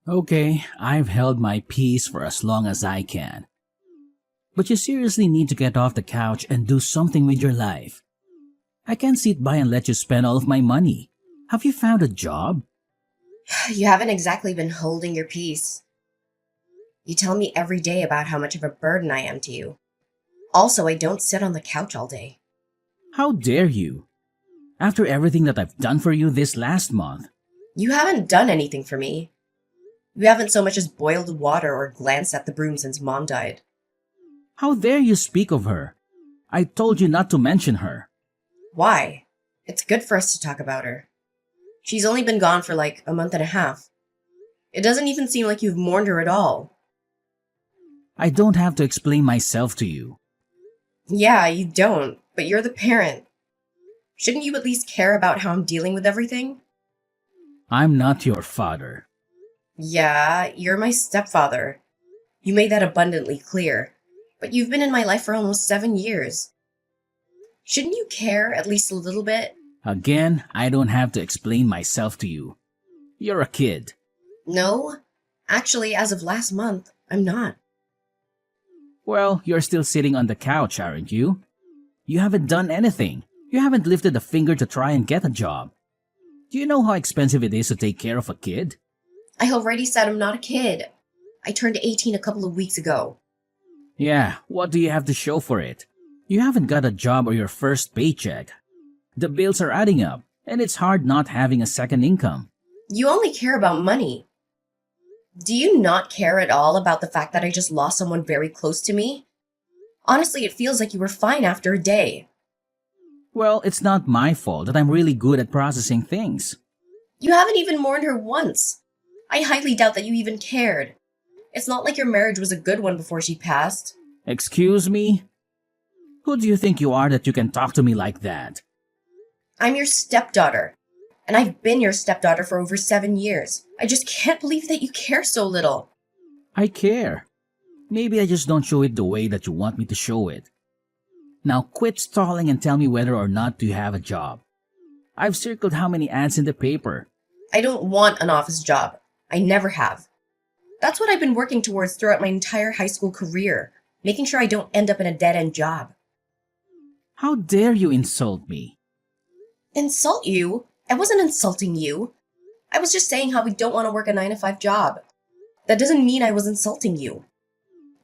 Okay, I've held my peace for as long as I can. But you seriously need to get off the couch and do something with your life. I can't sit by and let you spend all of my money. Have you found a job? You haven't exactly been holding your peace. You tell me every day about how much of a burden I am to you. Also, I don't sit on the couch all day. How dare you? After everything that I've done for you this last month. You haven't done anything for me. You haven't so much as boiled water or glanced at the broom since Mom died. How dare you speak of her? I told you not to mention her. Why? It's good for us to talk about her. She's only been gone for like a month and a half. It doesn't even seem like you've mourned her at all. I don't have to explain myself to you. Yeah, you don't, but you're the parent. Shouldn't you at least care about how I'm dealing with everything? I'm not your father. Yeah, you're my stepfather. You made that abundantly clear. But you've been in my life for almost 7 years. Shouldn't you care at least a little bit? Again, I don't have to explain myself to you. You're a kid. No. Actually, as of last month, I'm not. Well, you're still sitting on the couch, aren't you? You haven't done anything. You haven't lifted a finger to try and get a job. Do you know how expensive it is to take care of a kid? I already said I'm not a kid. I turned 18 a couple of weeks ago. Yeah, what do you have to show for it? You haven't got a job or your first paycheck. The bills are adding up, and it's hard not having a second income. You only care about money. Do you not care at all about the fact that I just lost someone very close to me? Honestly, it feels like you were fine after a day. Well, it's not my fault that I'm really good at processing things. You haven't even mourned her once. I highly doubt that you even cared. It's not like your marriage was a good one before she passed. Excuse me? Who do you think you are that you can talk to me like that? I'm your stepdaughter, and I've been your stepdaughter for over 7 years. I just can't believe that you care so little. I care. Maybe I just don't show it the way that you want me to show it. Now quit stalling and tell me whether or not you have a job. I've circled how many ads in the paper. I don't want an office job. I never have. That's what I've been working towards throughout my entire high school career, making sure I don't end up in a dead-end job. How dare you insult me? Insult you? I wasn't insulting you. I was just saying how we don't want to work a 9 to 5 job. That doesn't mean I was insulting you.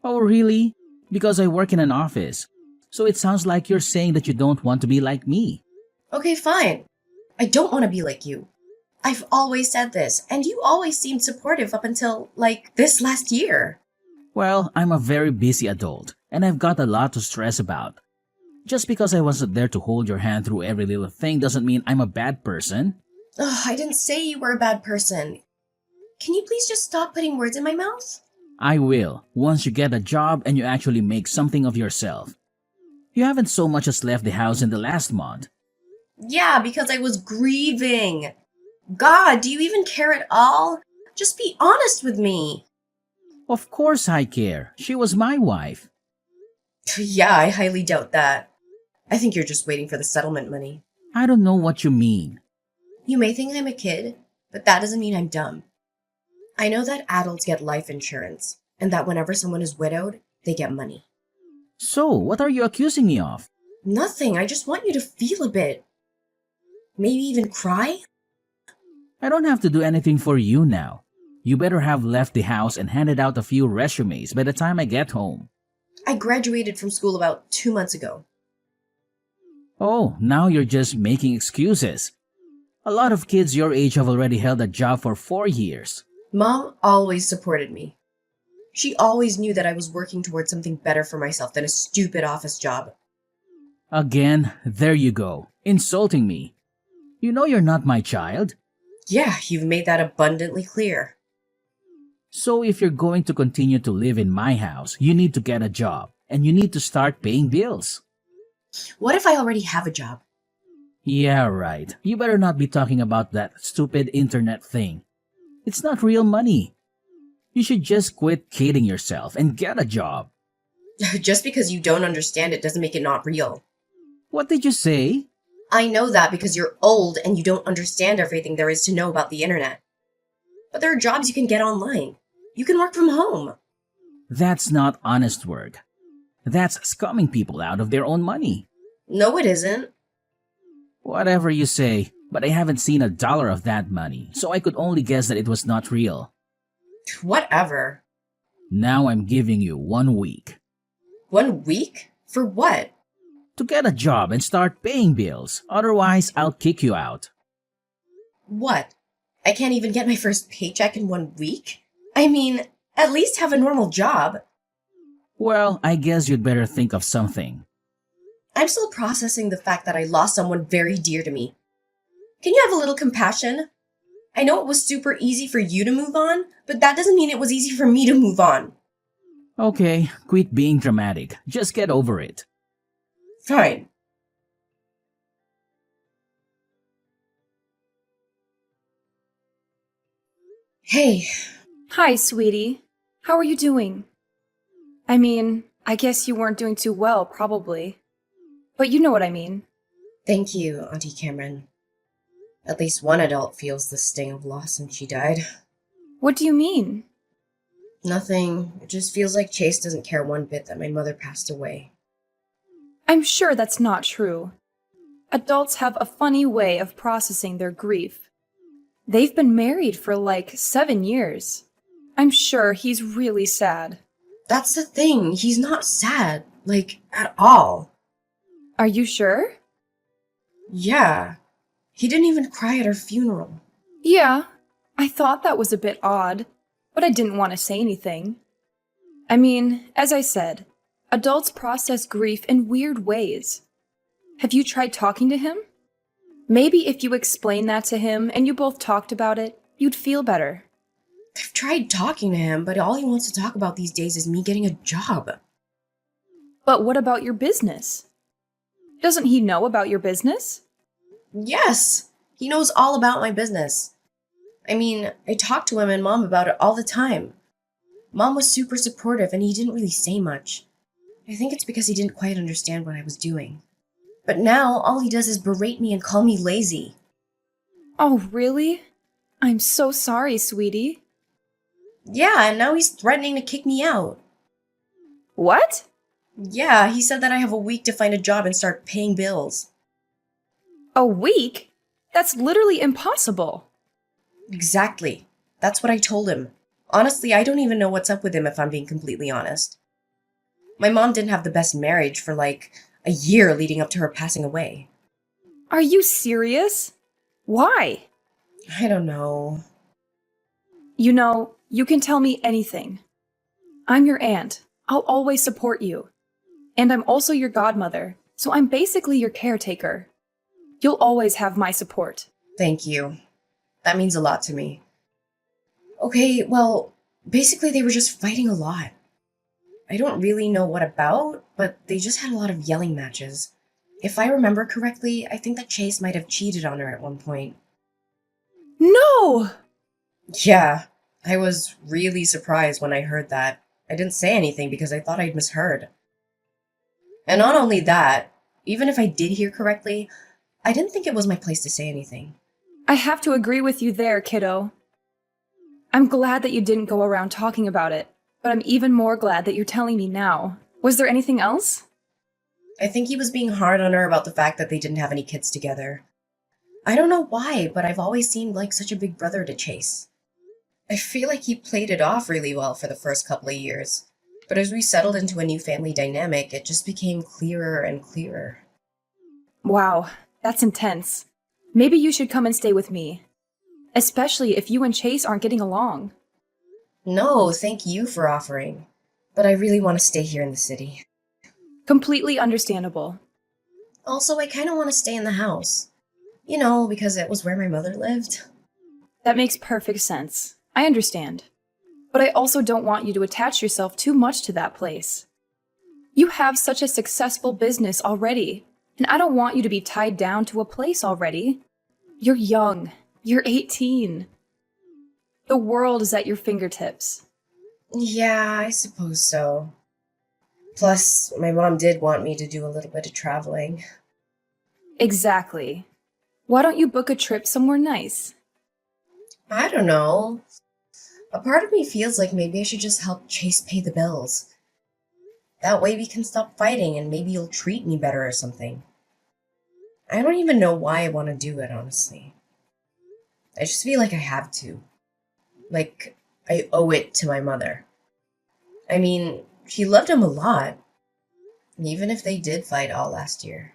Oh, really? Because I work in an office. So it sounds like you're saying that you don't want to be like me. Okay, fine. I don't want to be like you. I've always said this, and you always seemed supportive up until, like, this last year. Well, I'm a very busy adult, and I've got a lot to stress about. Just because I wasn't there to hold your hand through every little thing doesn't mean I'm a bad person. Ugh, I didn't say you were a bad person. Can you please just stop putting words in my mouth? I will, once you get a job and you actually make something of yourself. You haven't so much as left the house in the last month. Yeah, because I was grieving. God, do you even care at all? Just be honest with me. Of course I care. She was my wife. Yeah, I highly doubt that. I think you're just waiting for the settlement money. I don't know what you mean. You may think I'm a kid, but that doesn't mean I'm dumb. I know that adults get life insurance, and that whenever someone is widowed, they get money. So, what are you accusing me of? Nothing, I just want you to feel a bit. Maybe even cry? I don't have to do anything for you now. You better have left the house and handed out a few resumes by the time I get home. I graduated from school about 2 months ago. Oh, now you're just making excuses. A lot of kids your age have already held a job for 4 years. Mom always supported me. She always knew that I was working towards something better for myself than a stupid office job. Again, there you go, insulting me. You know you're not my child. Yeah, you've made that abundantly clear. So if you're going to continue to live in my house, you need to get a job, and you need to start paying bills. What if I already have a job? Yeah, right. You better not be talking about that stupid internet thing. It's not real money. You should just quit kidding yourself and get a job. Just because you don't understand it doesn't make it not real. What did you say? I know that because you're old and you don't understand everything there is to know about the internet. But there are jobs you can get online. You can work from home. That's not honest work. That's scumming people out of their own money. No, it isn't. Whatever you say, but I haven't seen $1 of that money, so I could only guess that it was not real. Whatever. Now I'm giving you 1 week 1 week? For what? to get a job and start paying bills. Otherwise, I'll kick you out. What? I can't even get my first paycheck in 1 week? I mean, at least have a normal job. Well, I guess you'd better think of something. I'm still processing the fact that I lost someone very dear to me. Can you have a little compassion? I know it was super easy for you to move on, but that doesn't mean it was easy for me to move on. Okay, quit being dramatic. Just get over it. Fine. Hey, Hi, sweetie. How are you doing? I mean, I guess you weren't doing too well, probably. But you know what I mean. thank you, Auntie Cameron. At least one adult feels the sting of loss since she died. What do you mean? Nothing. It just feels like Chase doesn't care one bit that my mother passed away. I'm sure that's not true. Adults have a funny way of processing their grief. They've been married for like 7 years. I'm sure he's really sad. That's the thing. He's not sad. Like, at all. Are you sure? Yeah. He didn't even cry at her funeral. Yeah, I thought that was a bit odd, but I didn't want to say anything. I mean, as I said, adults process grief in weird ways. Have you tried talking to him? Maybe if you explain that to him and you both talked about it, you'd feel better. I've tried talking to him, but all he wants to talk about these days is me getting a job. But what about your business? Doesn't he know about your business? Yes, he knows all about my business. I mean, I talk to him and Mom about it all the time. Mom was super supportive and he didn't really say much. I think it's because he didn't quite understand what I was doing. But now, all he does is berate me and call me lazy. Oh, really? I'm so sorry, sweetie. Yeah, and now he's threatening to kick me out. What? Yeah, he said that I have a week to find a job and start paying bills. A week? That's literally impossible. Exactly. That's what I told him. Honestly, I don't even know what's up with him if I'm being completely honest. My mom didn't have the best marriage for like a year leading up to her passing away. Are you serious? Why? I don't know. You know, you can tell me anything. I'm your aunt. I'll always support you. And I'm also your godmother, so I'm basically your caretaker. You'll always have my support. Thank you. That means a lot to me. Okay, well, basically they were just fighting a lot. I don't really know what about, but they just had a lot of yelling matches. If I remember correctly, I think that Chase might have cheated on her at one point. No! Yeah, I was really surprised when I heard that. I didn't say anything because I thought I'd misheard. And not only that, even if I did hear correctly, I didn't think it was my place to say anything. I have to agree with you there, kiddo. I'm glad that you didn't go around talking about it, but I'm even more glad that you're telling me now. Was there anything else? I think he was being hard on her about the fact that they didn't have any kids together. I don't know why, but I've always seemed like such a big brother to Chase. I feel like he played it off really well for the first couple of years. But as we settled into a new family dynamic, it just became clearer and clearer. Wow, that's intense. Maybe you should come and stay with me. Especially if you and Chase aren't getting along. No, thank you for offering. But I really want to stay here in the city. Completely understandable. Also, I kind of want to stay in the house. You know, because it was where my mother lived. That makes perfect sense. I understand. But I also don't want you to attach yourself too much to that place. You have such a successful business already, and I don't want you to be tied down to a place already. You're young. You're 18. The world is at your fingertips. Yeah, I suppose so. Plus, my mom did want me to do a little bit of traveling. Exactly. Why don't you book a trip somewhere nice? I don't know. A part of me feels like maybe I should just help Chase pay the bills. That way we can stop fighting and maybe you'll treat me better or something. I don't even know why I want to do it, honestly. I just feel like I have to. Like, I owe it to my mother. I mean, she loved him a lot, even if they did fight all last year.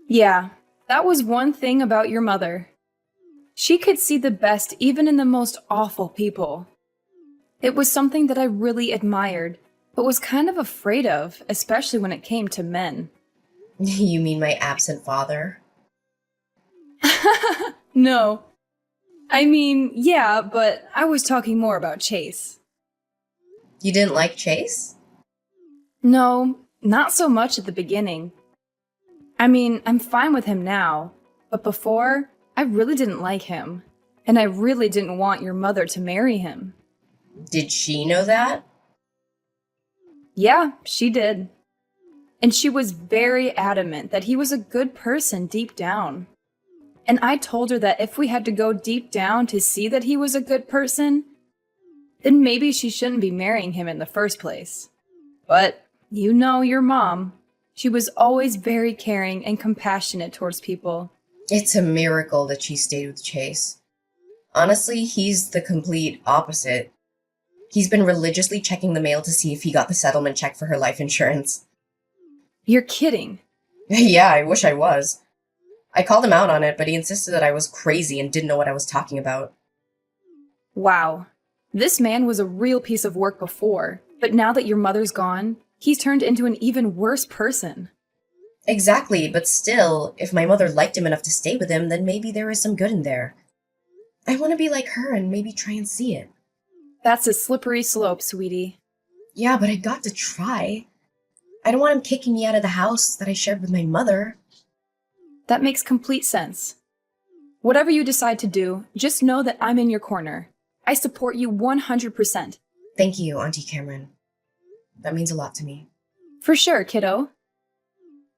Yeah, that was one thing about your mother. She could see the best even in the most awful people. It was something that I really admired, but was kind of afraid of, especially when it came to men. You mean my absent father? No. I mean, yeah, but I was talking more about Chase. You didn't like Chase? No, not so much at the beginning. I mean, I'm fine with him now, but before, I really didn't like him. And I really didn't want your mother to marry him. Did she know that? Yeah, she did. And she was very adamant that he was a good person deep down. And I told her that if we had to go deep down to see that he was a good person, then maybe she shouldn't be marrying him in the first place. But you know your mom. She was always very caring and compassionate towards people. It's a miracle that she stayed with Chase. Honestly, he's the complete opposite. He's been religiously checking the mail to see if he got the settlement check for her life insurance. You're kidding. Yeah, I wish I was. I called him out on it, but he insisted that I was crazy and didn't know what I was talking about. Wow. This man was a real piece of work before, but now that your mother's gone, he's turned into an even worse person. Exactly, but still, if my mother liked him enough to stay with him, then maybe there is some good in there. I want to be like her and maybe try and see it. That's a slippery slope, sweetie. Yeah, but I got to try. I don't want him kicking me out of the house that I shared with my mother. That makes complete sense. Whatever you decide to do, just know that I'm in your corner. I support you 100%. Thank you, Auntie Cameron. That means a lot to me. For sure, kiddo.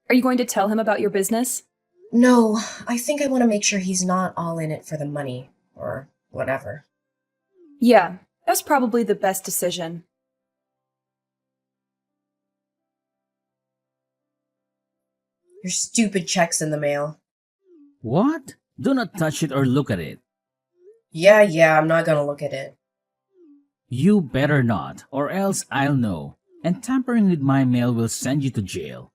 Are you going to tell him about your business? No, I think I want to make sure he's not all in it for the money, or whatever. Yeah, that's probably the best decision. Your stupid check's in the mail. What? Do not touch it or look at it. Yeah, I'm not gonna look at it. You better not, or else I'll know. And tampering with my mail will send you to jail.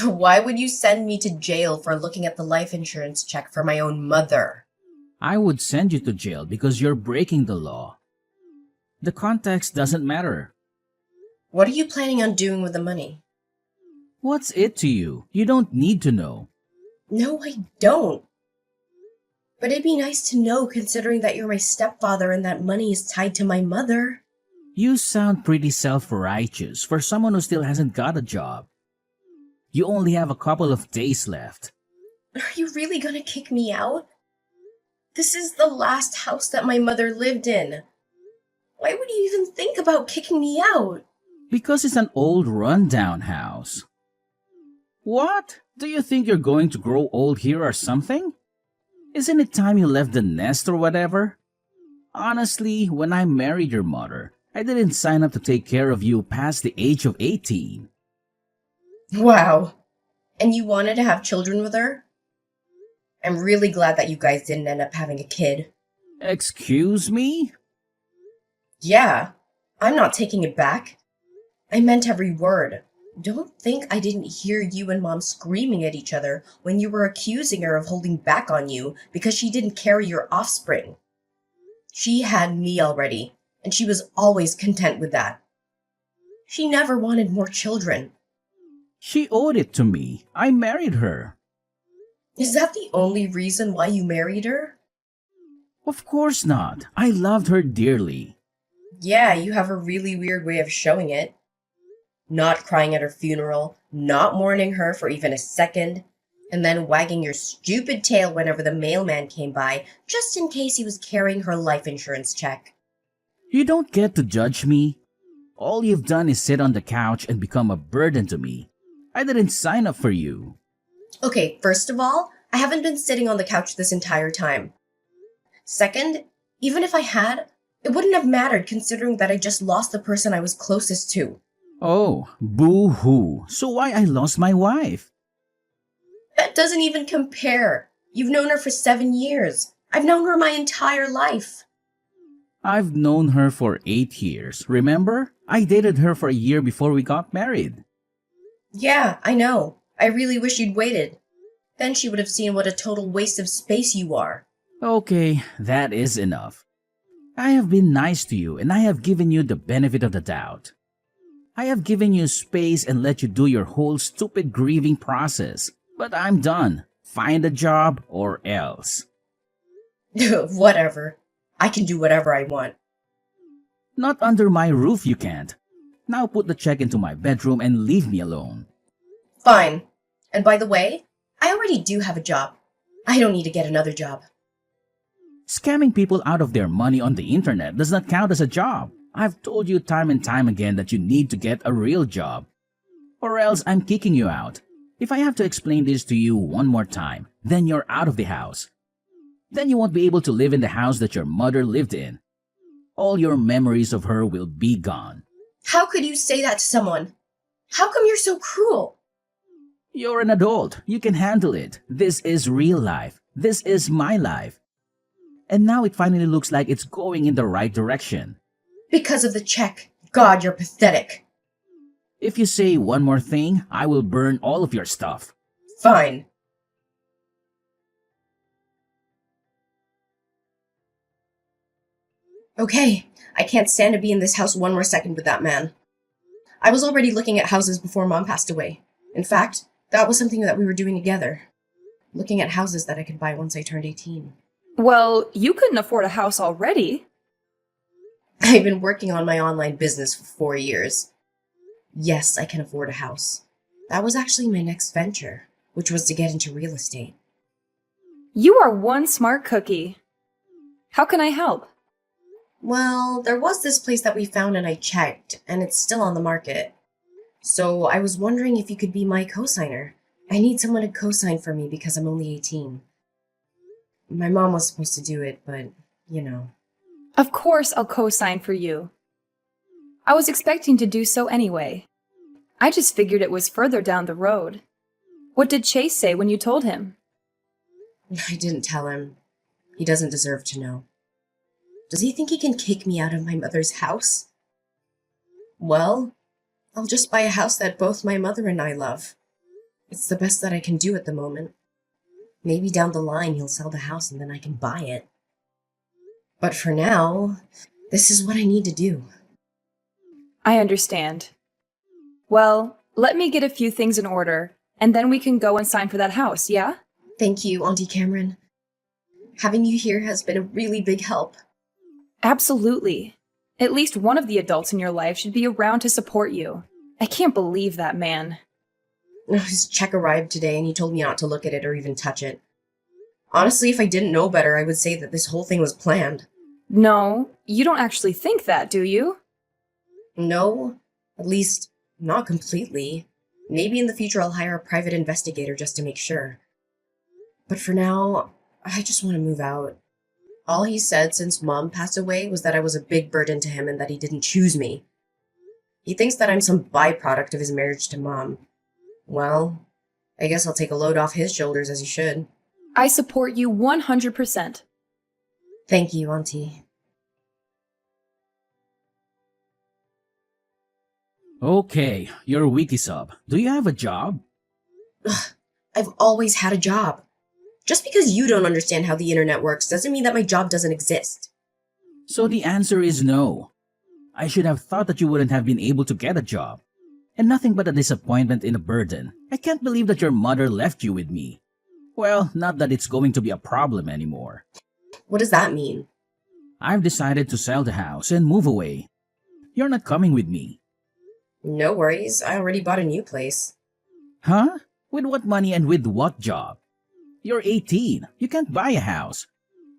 Why would you send me to jail for looking at the life insurance check for my own mother? I would send you to jail because you're breaking the law. The context doesn't matter. What are you planning on doing with the money? What's it to you? You don't need to know. No, I don't. But it'd be nice to know considering that you're my stepfather and that money is tied to my mother. You sound pretty self-righteous for someone who still hasn't got a job. You only have a couple of days left. Are you really gonna kick me out? This is the last house that my mother lived in. Why would you even think about kicking me out? Because it's an old rundown house. What? Do you think you're going to grow old here or something? Isn't it time you left the nest or whatever? Honestly, when I married your mother, I didn't sign up to take care of you past the age of 18. Wow. And you wanted to have children with her? I'm really glad that you guys didn't end up having a kid. Excuse me? Yeah, I'm not taking it back. I meant every word. Don't think I didn't hear you and Mom screaming at each other when you were accusing her of holding back on you because she didn't carry your offspring. She had me already, and she was always content with that. She never wanted more children. She owed it to me. I married her. Is that the only reason why you married her? Of course not. I loved her dearly. Yeah, you have a really weird way of showing it. Not crying at her funeral, not mourning her for even a second, and then wagging your stupid tail whenever the mailman came by, just in case he was carrying her life insurance check. You don't get to judge me. All you've done is sit on the couch and become a burden to me. I didn't sign up for you. Okay, first of all, I haven't been sitting on the couch this entire time. Second, even if I had, It wouldn't have mattered considering that I just lost the person I was closest to. Oh, boo-hoo. So why I lost my wife? That doesn't even compare. You've known her for 7 years. I've known her my entire life. I've known her for 8 years. Remember? I dated her for a year before we got married. Yeah, I know. I really wish you'd waited. Then she would have seen what a total waste of space you are. Okay, that is enough. I have been nice to you and I have given you the benefit of the doubt. I have given you space and let you do your whole stupid grieving process. But I'm done. Find a job or else. Whatever. I can do whatever I want. Not under my roof you can't. Now put the check into my bedroom and leave me alone. Fine. And by the way, I already do have a job. I don't need to get another job. Scamming people out of their money on the internet does not count as a job. I've told you time and time again that you need to get a real job. Or else I'm kicking you out. If I have to explain this to you one more time, then you're out of the house. Then you won't be able to live in the house that your mother lived in. All your memories of her will be gone. How could you say that to someone? How come you're so cruel? You're an adult. You can handle it. This is real life. This is my life. And now it finally looks like it's going in the right direction. Because of the check. God, you're pathetic. If you say one more thing, I will burn all of your stuff. Fine. Okay, I can't stand to be in this house one more second with that man. I was already looking at houses before Mom passed away. In fact, that was something that we were doing together. Looking at houses that I could buy once I turned 18. Well, you couldn't afford a house already. I've been working on my online business for 4 years. Yes, I can afford a house. That was actually my next venture, which was to get into real estate. You are one smart cookie. How can I help? Well, there was this place that we found and I checked, and it's still on the market. So I was wondering if you could be my co-signer. I need someone to co-sign for me because I'm only 18. My mom was supposed to do it, but, you know. Of course I'll co-sign for you. I was expecting to do so anyway. I just figured it was further down the road. What did Chase say when you told him? I didn't tell him. He doesn't deserve to know. Does he think he can kick me out of my mother's house? Well, I'll just buy a house that both my mother and I love. It's the best that I can do at the moment. Maybe down the line he'll sell the house and then I can buy it. But for now, this is what I need to do. I understand. Well, let me get a few things in order, and then we can go and sign for that house, yeah? Thank you, Auntie Cameron. Having you here has been a really big help. Absolutely. At least one of the adults in your life should be around to support you. I can't believe that man. His check arrived today and he told me not to look at it or even touch it. Honestly, if I didn't know better, I would say that this whole thing was planned. No, you don't actually think that, do you? No, at least not completely. Maybe in the future I'll hire a private investigator just to make sure. But for now, I just want to move out. All he said since Mom passed away was that I was a big burden to him and that he didn't choose me. He thinks that I'm some byproduct of his marriage to Mom. Well, I guess I'll take a load off his shoulders as he should. I support you 100%. Thank you, Auntie. Okay, you're a wiki sub. Do you have a job? Ugh, I've always had a job. Just because you don't understand how the internet works doesn't mean that my job doesn't exist. So the answer is no. I should have thought that you wouldn't have been able to get a job. And nothing but a disappointment and a burden. I can't believe that your mother left you with me. Well, not that it's going to be a problem anymore. What does that mean? I've decided to sell the house and move away. You're not coming with me. No worries, I already bought a new place. Huh? With what money and with what job? You're 18. You can't buy a house.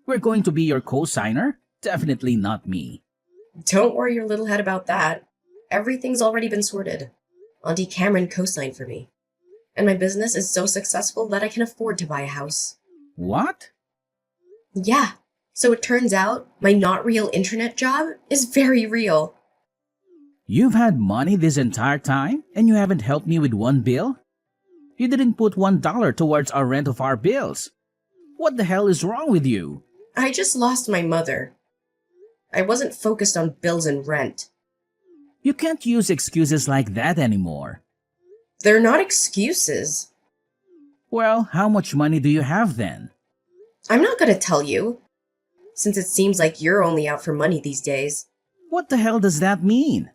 We're going to be your co-signer? Definitely not me. Don't worry your little head about that. Everything's already been sorted. Auntie Cameron co-signed for me. And my business is so successful that I can afford to buy a house. What? Yeah, So it turns out my not real internet job is very real. You've had money this entire time and you haven't helped me with one bill? You didn't put $1 towards our rent of our bills. What the hell is wrong with you? I just lost my mother. I wasn't focused on bills and rent. You can't use excuses like that anymore. They're not excuses. Well, how much money do you have then? I'm not going to tell you, since it seems like you're only out for money these days. What the hell does that mean?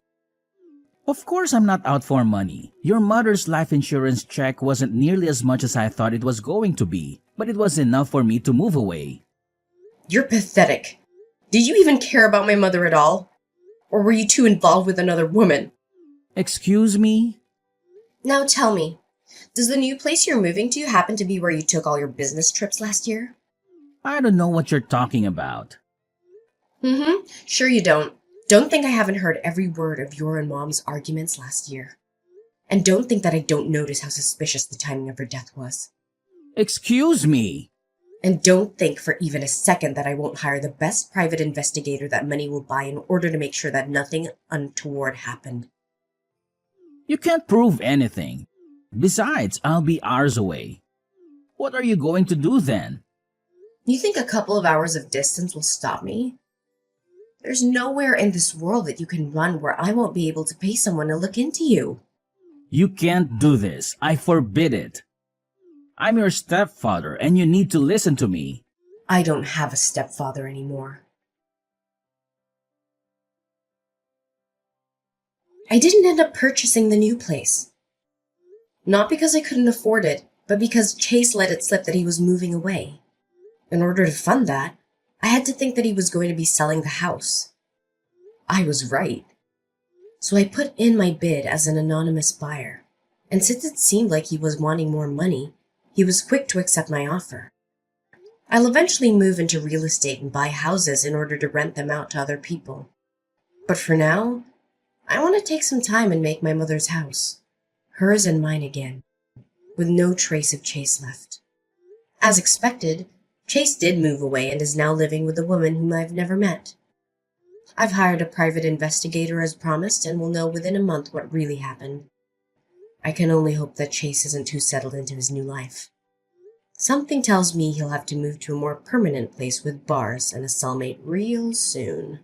Of course I'm not out for money. Your mother's life insurance check wasn't nearly as much as I thought it was going to be, but it was enough for me to move away. You're pathetic. Did you even care about my mother at all? Or were you too involved with another woman? Excuse me? Now tell me, does the new place you're moving to happen to be where you took all your business trips last year? I don't know what you're talking about. Sure you don't. Don't think I haven't heard every word of your and Mom's arguments last year. And don't think that I don't notice how suspicious the timing of her death was. Excuse me? And don't think for even a second that I won't hire the best private investigator that money will buy in order to make sure that nothing untoward happened. You can't prove anything. Besides, I'll be hours away. What are you going to do then? You think a couple of hours of distance will stop me? There's nowhere in this world that you can run where I won't be able to pay someone to look into you. You can't do this. I forbid it. I'm your stepfather and you need to listen to me. I don't have a stepfather anymore. I didn't end up purchasing the new place. Not because I couldn't afford it, but because Chase let it slip that he was moving away. In order to fund that, I had to think that he was going to be selling the house. I was right. So I put in my bid as an anonymous buyer, and since it seemed like he was wanting more money, he was quick to accept my offer. I'll eventually move into real estate and buy houses in order to rent them out to other people. But for now, I want to take some time and make my mother's house, hers and mine again, with no trace of Chase left. As expected, Chase did move away and is now living with a woman whom I've never met. I've hired a private investigator as promised and will know within a month what really happened. I can only hope that Chase isn't too settled into his new life. Something tells me he'll have to move to a more permanent place with bars and a cellmate real soon.